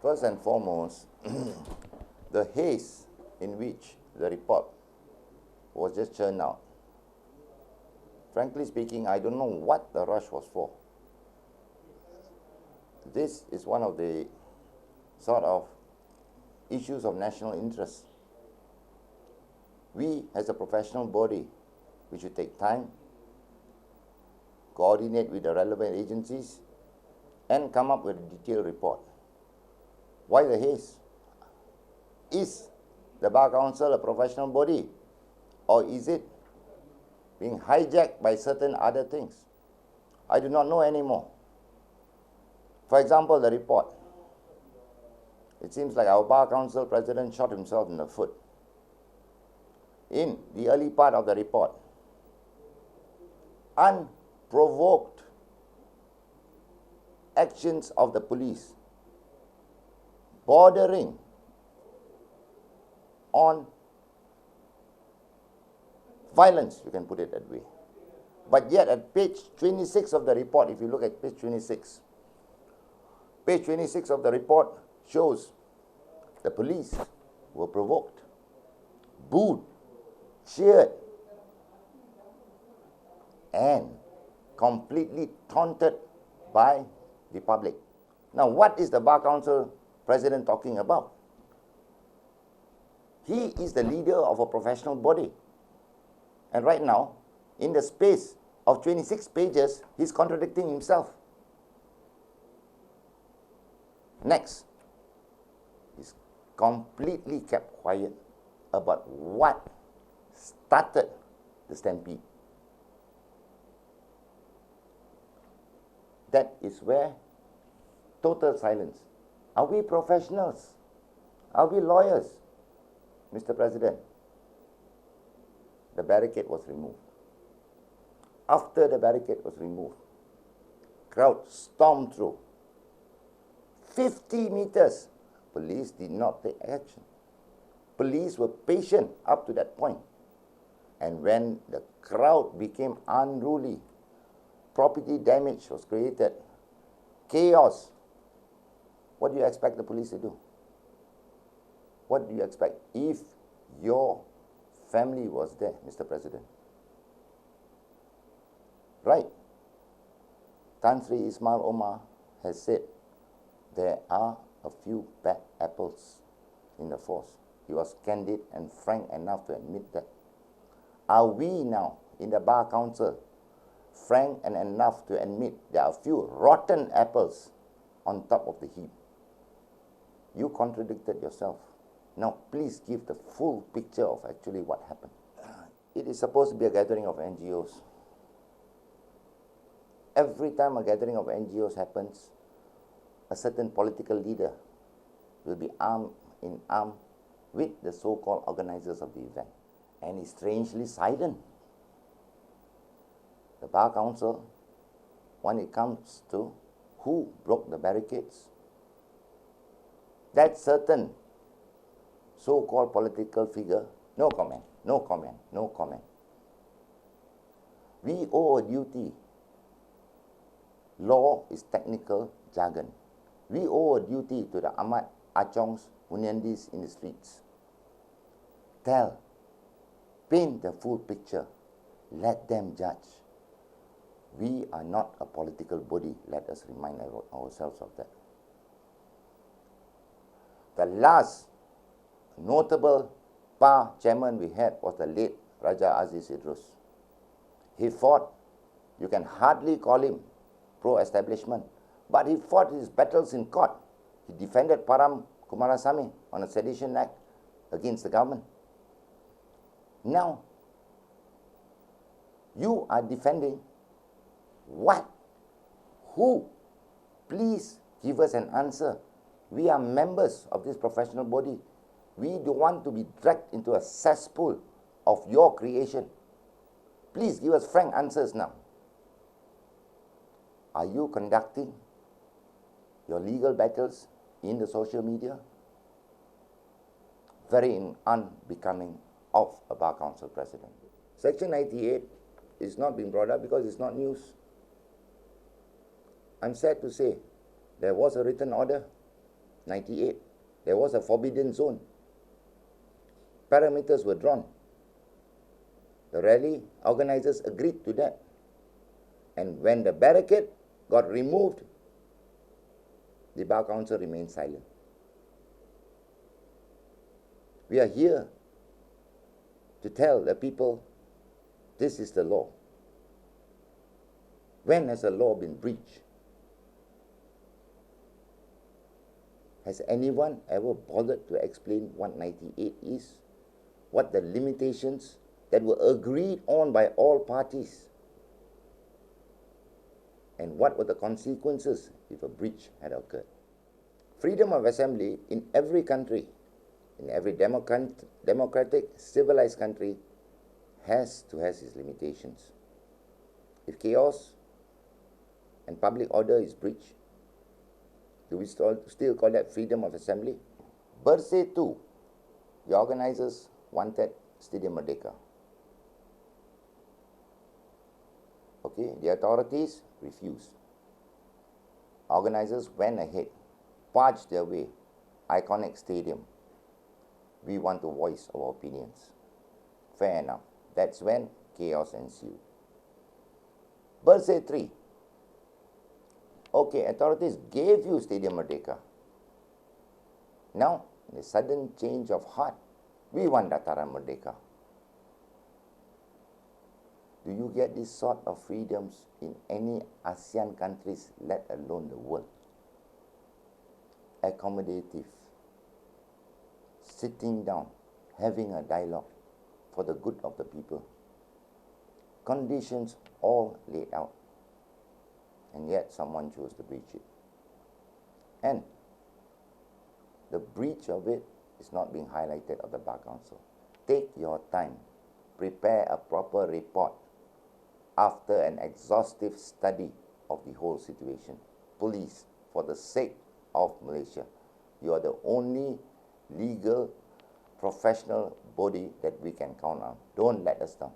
First and foremost, the haze in which the report was just churned out. Frankly speaking, I don't know what the rush was for. This is one of the sort of issues of national interest. We, as a professional body, we should take time, coordinate with the relevant agencies, and come up with a detailed report. Why the haste? Is the Bar Council a professional body, or is it being hijacked by certain other things? I do not know anymore. For example, the report. It seems like our Bar Council president shot himself in the foot. In the early part of the report, unprovoked actions of the police bordering on violence, you can put it that way. But yet at page 26 of the report, if you look at page 26 of the report shows the police were provoked, booed, cheered, and completely taunted by the public. Now, what is the Bar Council president talking about? He is the leader of a professional body. And right now, in the space of 26 pages, he's contradicting himself. Next, he's completely kept quiet about what started the stampede. That is where total silence. Are we professionals? Are we lawyers? Mr. President, the barricade was removed. After the barricade was removed, crowd stormed through. 50 meters, police did not take action. Police were patient up to that point. And when the crowd became unruly, property damage was created, chaos, what do you expect the police to do? What do you expect if your family was there, Mr. President? Right. Tan Sri Ismail Omar has said there are a few bad apples in the force. He was candid and frank enough to admit that. Are we now, in the Bar Council, frank and enough to admit there are a few rotten apples on top of the heap? You contradicted yourself. Now, please give the full picture of actually what happened. It is supposed to be a gathering of NGOs. Every time a gathering of NGOs happens, a certain political leader will be arm in arm with the so-called organizers of the event. And it's strangely silent. The Bar Council, when it comes to who broke the barricades, that certain so-called political figure, no comment, no comment, no comment. We owe a duty. Law is technical jargon. We owe a duty to the Ahmad Achongs, Hunyandis in the streets. Tell, paint the full picture. Let them judge. We are not a political body. Let us remind ourselves of that. The last notable PAR chairman we had was the late Raja Aziz Idrus. He fought, you can hardly call him pro-establishment, but he fought his battles in court. He defended Param Kumarasamy on a sedition act against the government. Now, you are defending what? Who? Please give us an answer. We are members of this professional body. We don't want to be dragged into a cesspool of your creation. Please give us frank answers now. Are you conducting your legal battles in the social media? Very unbecoming of a Bar Council president. Section 98 is not being brought up because it's not news. I'm sad to say there was a written order. 98. There was a forbidden zone. Parameters were drawn. The rally organizers agreed to that. And when the barricade got removed, the Bar Council remained silent. We are here to tell the people this is the law. When has a law been breached? Has anyone ever bothered to explain what 98 is? What the limitations that were agreed on by all parties? And what were the consequences if a breach had occurred? Freedom of assembly in every country, in every democratic, civilized country, has its limitations. If chaos and public order is breached, do we still call that freedom of assembly? Bersih too, the organizers wanted Stadium Merdeka. Okay, the authorities refused. Organizers went ahead, barged their way, iconic stadium. We want to voice our opinions. Fair enough. That's when chaos ensued. Bersih 3. Okay, authorities gave you Stadium Merdeka. Now, in a sudden change of heart, we want Dataran Merdeka. Do you get this sort of freedoms in any ASEAN countries, let alone the world? Accommodative, sitting down, having a dialogue for the good of the people. Conditions all laid out, and yet someone chose to breach it. And the breach of it is not being highlighted of the Bar Council. Take your time, prepare a proper report after an exhaustive study of the whole situation. Police, for the sake of Malaysia, you are the only legal, professional body that we can count on. Don't let us down.